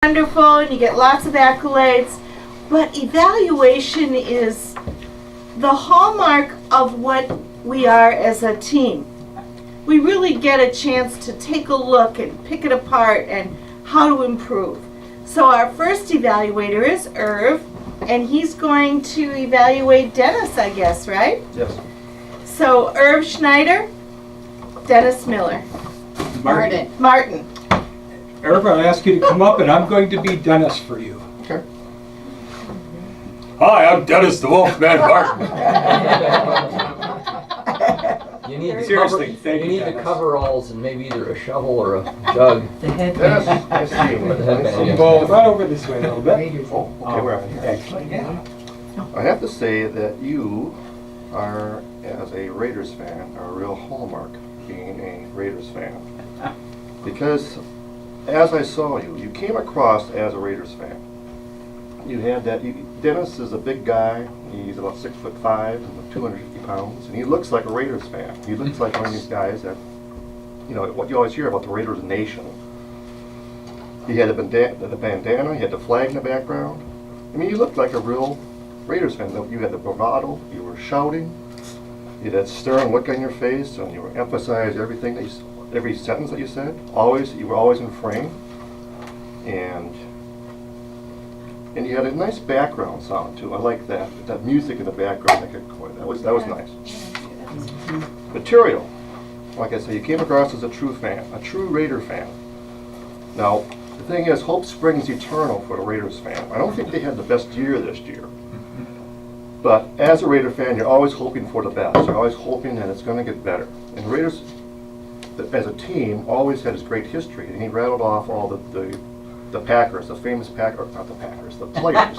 wonderful and you get lots of accolades, but evaluation is the hallmark of what we are as a team. We really get a chance to take a look and pick it apart and how to improve. So our first evaluator is Irv, and he's going to evaluate Dennis, I guess, right? Yes. So Irv Schneider, Dennis Miller. Martin. Irv, I'll ask you to come up, and I'm going to be Dennis for you. Okay. Hi, I'm Dennis the Wolfman Martin. You need Seriously, thank you, need the Dennis. coveralls and maybe either a shovel or a jug. Dennis, I see you. The headband, yeah. Both. Right over this way a little bit. Oh, okay, we're up. Excellent. I have to say that you are, as a Raiders fan, are a real hallmark being a Raiders fan. Because as I saw you, you came across as a Raiders fan. You had that, Dennis is a big guy, he's about 6'5" and 250 pounds, and he looks like a Raiders fan. He looks like one of these guys that, you know, what you always hear about the Raiders Nation. He had the bandana, he had the flag in the background. I mean, you looked like a real Raiders fan. You had the bravado, you were shouting, you had that stern look on your face, and you were emphasizing everything that every sentence that you said. You were always in frame, and you had a nice background sound too. I like that music in the background. That was nice. Material, like I said, you came across as a true fan, a true Raider fan. Now, the thing is, hope springs eternal for the Raiders fan. I don't think they had the best year this year. But as a Raider fan, you're always hoping for the best. You're always hoping that it's going to get better. And the Raiders, as a team, always had this great history. And he rattled off all the Packers, the famous Packers, not the Packers, the players.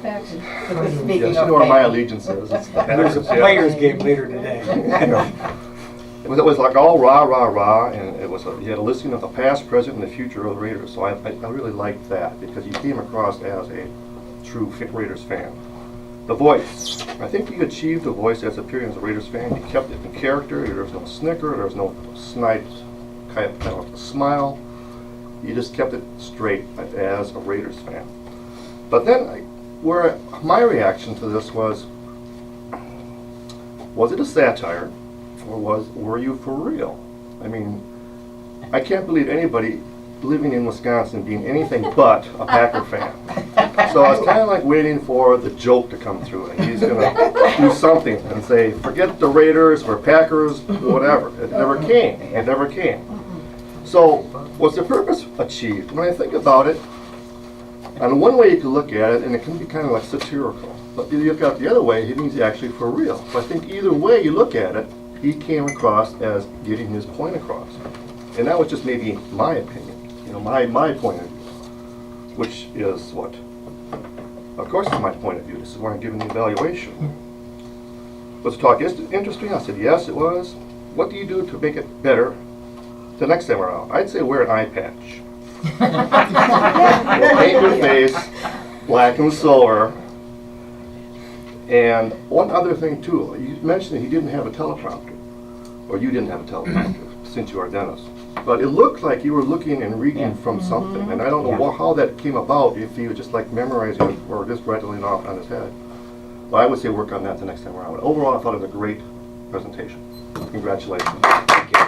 Yes, you know where my allegiance is. It's the And there's a Packers, players game later today. It was like all rah, rah, rah, and you had a listing of the past, present, and the future of the Raiders. So I really liked that because you came across as a true Raiders fan. The voice. I think you achieved the voice as appearing as a Raiders fan. You kept it in character. There was no snicker. There was no snide kind of smile. You just kept it straight as a Raiders fan. But then, my reaction to this was it a satire, or were you for real? I mean, I can't believe anybody living in Wisconsin being anything but a Packer fan. So I was kind of like waiting for the joke to come through, and he's going to do something and say, forget the Raiders or Packers, whatever. It never came. It never came. So was the purpose achieved? When I think about it, and one way you can look at it, and it can be kind of like satirical, but you look at it the other way, it means actually for real. So I think either way you look at it, he came across as getting his point across. And that was just maybe my opinion, you know, my point of view, which is what? Of course it's my point of view. This is why I'm giving the evaluation. Was the talk interesting? I said, yes, it was. What do you do to make it better the next time around? I'd say wear an eye patch. Paint your face black and silver. And one other thing too, you mentioned that he didn't have a teleprompter, or you didn't have a teleprompter since you are Dennis. But it looked like you were looking and reading from something, and I don't know how that came about, if he was just like memorizing it or just rattling off on his head. But I would say work on that the next time around. But overall, I thought it was a great presentation. Congratulations. Thank you.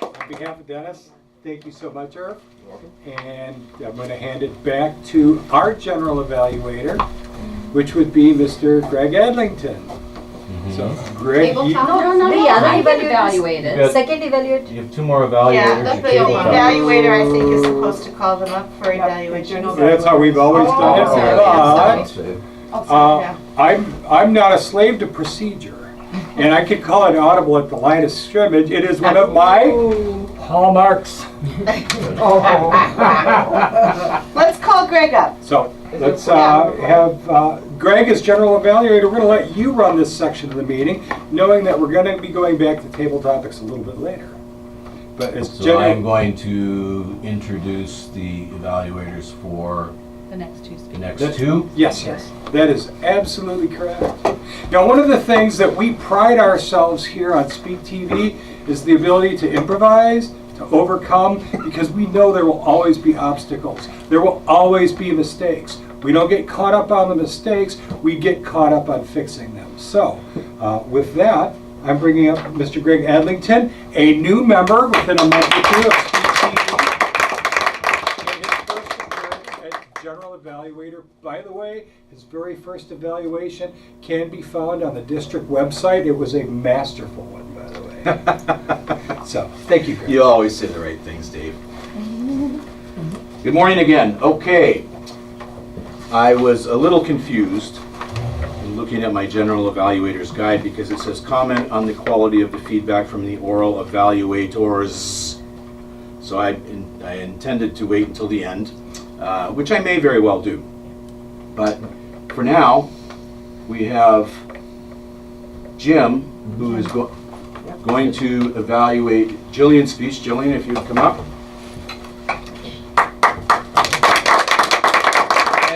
On behalf of Dennis, thank you so much, Irv. And I'm going to hand it back to our general evaluator, which would be Mr. Greg Adlington. So, Greg, The The other other evaluated. evaluators. Second evaluator. You have two more evaluators. Yeah, you the table top. evaluator, I think, is supposed to call them up for evaluation. that's how we've always done it. sorry. But I'm not a slave to procedure, and I could call it audible at the line of scrimmage. It is one of my hallmarks. Let's call Greg up. So let's have Greg as general evaluator. We're going to let you run this section of the meeting, knowing that we're going to be going back to table topics a little bit later. But as So I'm going to introduce the evaluators for The next two the speakers. next two. Yes, that is absolutely correct. Now, one of the things that we pride ourselves here on SpeakTV, is the ability to improvise, to overcome, because we know there will always be obstacles. There will always be mistakes. We don't get caught up on the mistakes, we get caught up on fixing them. So, with that, I'm bringing up Mr. Greg Adlington, a new member within a month or two of SpeakTV. And his first appearance as General Evaluator. By the way, his very first evaluation can be found on the district website. It was a masterful one, by the way. So, thank you, Greg. You always say the right things, Dave. Good morning again. Okay. I was a little confused in looking at my general evaluator's guide because it says comment on the quality of the feedback from the oral evaluators. So I intended to wait until the end, which I may very well do. But for now, we have Jim, who is going to evaluate Jillian's speech. Jillian, if you'd come up.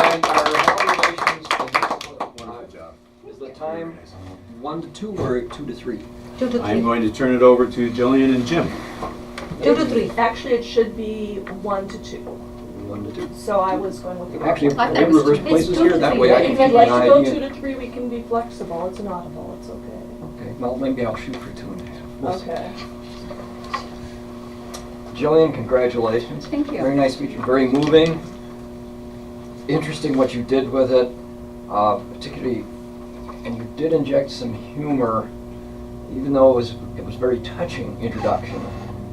And our evaluations is the time 1 to 2 or 2 to 3? 2 to 3. I'm going to turn it over to Jillian and Jim. 2 to 3. Actually, it should be 1 to 2. 1 to 2. So I was going with the. Actually, I thought we it was reverse two. places It's 2 here. to That 3, way I right? can If keep you'd like an to go idea. 2 to 3, we can be flexible. It's an audible. It's okay. Okay, well, maybe I'll shoot for 2.5. We'll see. Okay. Jillian, congratulations. Thank you. Very nice speech, very moving. Interesting what you did with it, particularly, and you did inject some humor, even though it was very touching introduction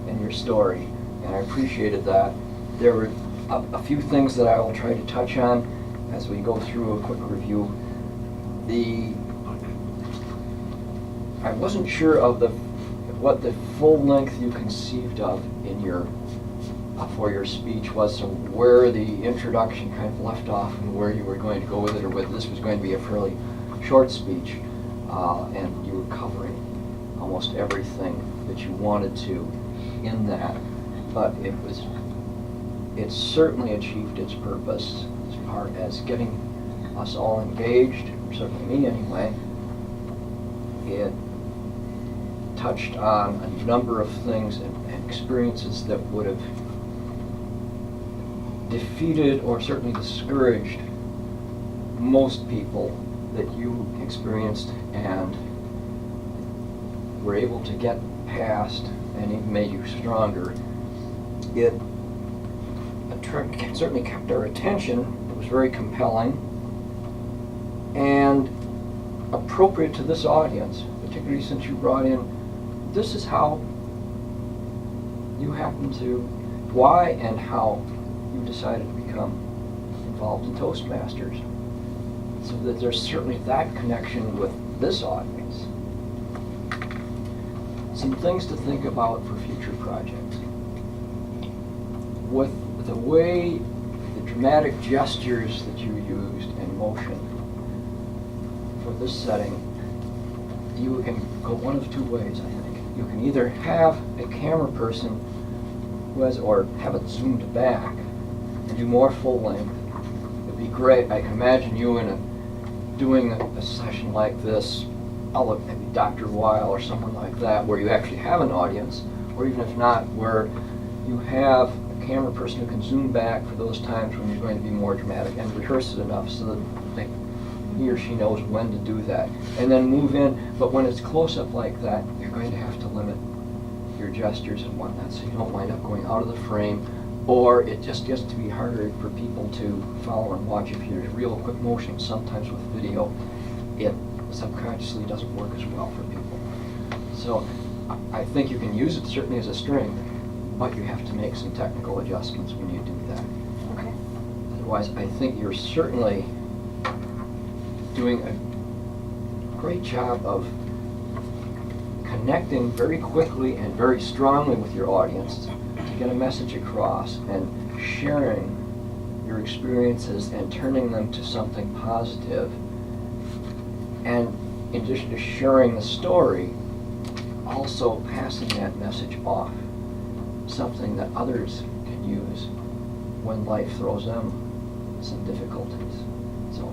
in your story, and I appreciated that. There were a few things that I will try to touch on as we go through a quick review. I wasn't sure of what the full length you conceived of in your for your speech was, so where the introduction kind of left off and where you were going to go with it, or whether this was going to be a fairly short speech, and you were covering almost everything that you wanted to in that. But it certainly achieved its purpose as far as getting us all engaged, certainly me anyway. It touched on a number of things and experiences that would have defeated or certainly discouraged most people that you experienced and were able to get past, and even made you stronger. It certainly kept our attention. It was very compelling and appropriate to this audience, particularly since you brought in, this is how you happen to, why and how you decided to become involved in Toastmasters. So that there's certainly that connection with this audience. Some things to think about for future projects. With the way, the dramatic gestures that you used and motion for this setting, you can go one of 2 ways, I think. You can either have a camera person who has, or have it zoomed back and do more full length. It'd be great. I can imagine you doing a session like this, maybe Dr. Weil or someone like that, where you actually have an audience, or even if not, where you have a camera person who can zoom back for those times when you're going to be more dramatic and rehearse it enough so that he or she knows when to do that, and then move in. But when it's close up like that, you're going to have to limit your gestures and whatnot so you don't wind up going out of the frame, or it just gets to be harder for people to follow and watch. If you're real quick motion, sometimes with video, it subconsciously doesn't work as well for people. So I think you can use it certainly as a string, but you have to make some technical adjustments when you do that. Okay. Otherwise, I think you're certainly doing a great job of connecting very quickly and very strongly with your audience to get a message across, and sharing your experiences and turning them to something positive. And in addition to sharing the story, also passing that message off, something that others can use when life throws them some difficulties. So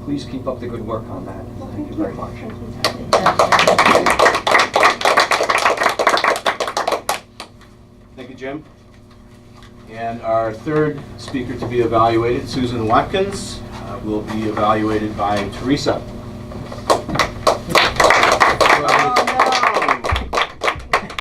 please keep up the good work on that. Thank you very much. Thank you, Jim. And our third speaker to be evaluated, Susan Watkins, will be evaluated by Teresa.